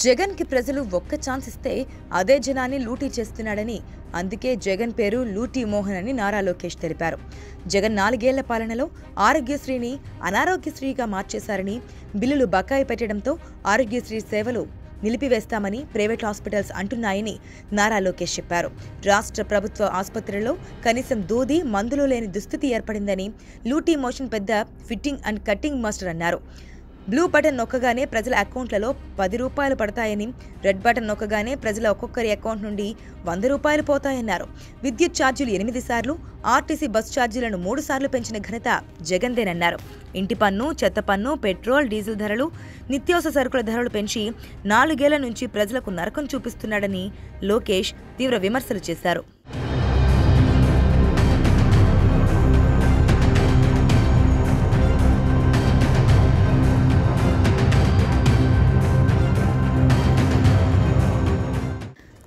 జగన్ కి ప్రజలు ఒక్క ఛాన్స్ ఇస్తే అదే జనాన్ని లూటీ చేస్తున్నాడని, అందుకే జగన్ పేరు లూటీ మోహన్ అని నారా లోకేష్ తెలిపారు. జగన్ 4 ఏళ్ల పాలనలో ఆరోగ్యశ్రీని అనారోగ్యశ్రీగా మార్చేశారని, బిల్లులు బకాయి పెట్టడంతో ఆరోగ్యశ్రీ సేవలు నిలిపివేస్తామని ప్రైవేట్ హాస్పిటల్స్ అంటున్నాయని నారా లోకేష్ చెప్పారు. రాష్ట్ర ప్రభుత్వ ఆసుపత్రుల్లో కనీసం దూది మందులు లేని దుస్థితి ఏర్పడిందని, లూటీ మోషన్ పెద్ద ఫిట్టింగ్ అండ్ కట్టింగ్ మాస్టర్ అన్నారు. బ్లూ బటన్ నొక్కగానే ప్రజల అకౌంట్లలో 10 రూపాయలు పడతాయని, రెడ్ బటన్ నొక్కగానే ప్రజల ఒక్కొక్కరి అకౌంట్ నుండి 100 రూపాయలు పోతాయన్నారు. విద్యుత్ ఛార్జీలు 8 సార్లు, ఆర్టీసీ బస్ ఛార్జీలను 3 సార్లు పెంచిన ఘనత జగన్దేనన్నారు. ఇంటి పన్ను, చెత్త పన్ను, పెట్రోల్, డీజిల్ ధరలు, నిత్యావసర సరుకుల ధరలు పెంచి 4 ఏళ్ల నుంచి ప్రజలకు నరకం చూపిస్తున్నాడని లోకేష్ తీవ్ర విమర్శలు చేశారు.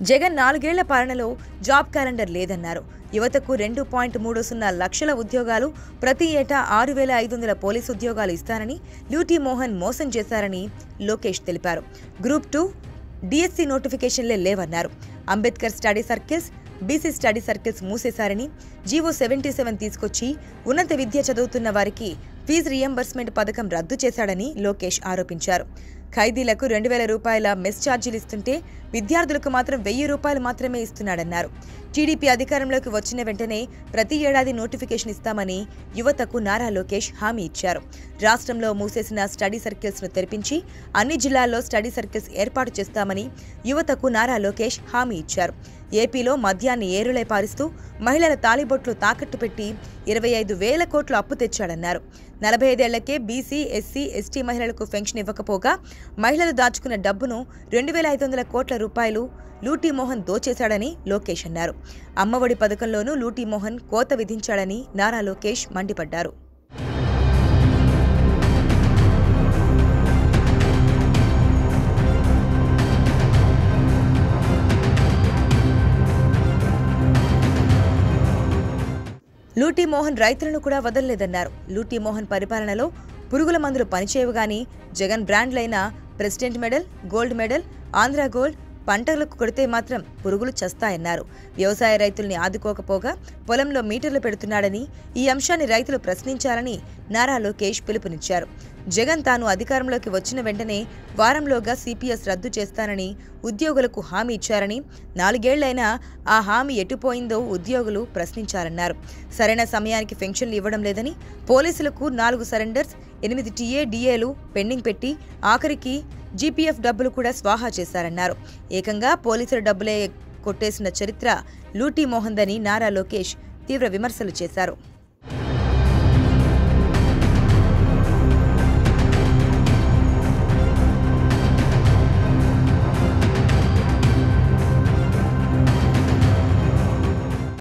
జగన్ 4 ఏళ్ల పాలనలో జాబ్ క్యాలెండర్ లేదన్నారు. యువతకు 2.30 లక్షల ఉద్యోగాలు, ప్రతి ఏటా 6,500 పోలీసు ఉద్యోగాలు ఇస్తానని లూటీ మోహన్ మోసం చేశారని లోకేష్ తెలిపారు. గ్రూప్ 2 డిఎస్సి నోటిఫికేషన్లే లేవన్నారు. Ambedkar study circles, BC study circles మూసేశారని, జీవో 77 తీసుకొచ్చి ఉన్నత విద్య చదువుతున్న వారికి ఫీజు రియంబర్స్మెంట్ పథకం రద్దు చేశాడని లోకేష్ ఆరోపించారు. ఖైదీలకు 2,000 రూపాయల మెస్ ఛార్జీలు ఇస్తుంటే విద్యార్థులకు మాత్రం 1,000 రూపాయలు మాత్రమే ఇస్తున్నాడన్నారు. టీడీపీ అధికారంలోకి వచ్చిన వెంటనే ప్రతి ఏడాది నోటిఫికేషన్ ఇస్తామని యువతకు నారా లోకేష్ హామీ ఇచ్చారు. రాష్ట్రంలో మూసేసిన స్టడీ సర్కిల్స్ను తెరిపించి అన్ని జిల్లాల్లో స్టడీ సర్కిల్స్ ఏర్పాటు చేస్తామని యువతకు నారా లోకేష్ హామీ ఇచ్చారు. ఏపీలో మద్యాన్ని ఏరులై పారిస్తూ మహిళల తాలిబొట్లు తాకట్టు పెట్టి 25,000 కోట్లు అప్పు తెచ్చాడన్నారు. 45 ఏళ్లకే బీసీ, ఎస్సీ, ఎస్టీ మహిళలకు పెన్షన్ ఇవ్వకపోగా మహిళలు దాచుకున్న డబ్బును 2,500 కోట్ల రూపాయలు లూటీ మోహన్ దోచేశాడని లోకేష్ అన్నారు. అమ్మఒడి పథకంలోనూ లూటీ మోహన్ కోత విధించాడని నారా లోకేష్ మండిపడ్డారు. లూటీ మోహన్ రైతులను కూడా వదలలేదన్నారు. లూటీ మోహన్ పరిపాలనలో పురుగుల మందులు పనిచేయవు గాని జగన్ బ్రాండ్లైన president medal, gold medal, Andhra gold పంటలకు కొడితే మాత్రం పురుగులు చస్తాయన్నారు. వ్యవసాయ రైతుల్ని ఆదుకోకపోగా పొలంలో మీటర్లు పెడుతున్నాడని, ఈ అంశాన్ని రైతులు ప్రశ్నించాలని నారా లోకేష్ పిలుపునిచ్చారు. జగన్ తాను అధికారంలోకి వచ్చిన వెంటనే వారంలోగా సిపిఎస్ రద్దు చేస్తానని ఉద్యోగులకు హామీ ఇచ్చారని, 4 ఏళ్లైనా ఆ హామీ ఎటుపోయిందో ఉద్యోగులు ప్రశ్నించారన్నారు. సరైన సమయానికి పెన్షన్లు ఇవ్వడం లేదని, పోలీసులకు 4 సరెండర్స్, 8 టీఏ, డిఏలు పెండింగ్ పెట్టి ఆఖరికి జీపీఎఫ్ డబ్బులు కూడా స్వాహా చేశారన్నారు. ఏకంగా పోలీసుల డబ్బులే కొట్టేసిన చరిత్ర లూటీ మోహన్దని నారా లోకేష్ తీవ్ర విమర్శలు చేశారు.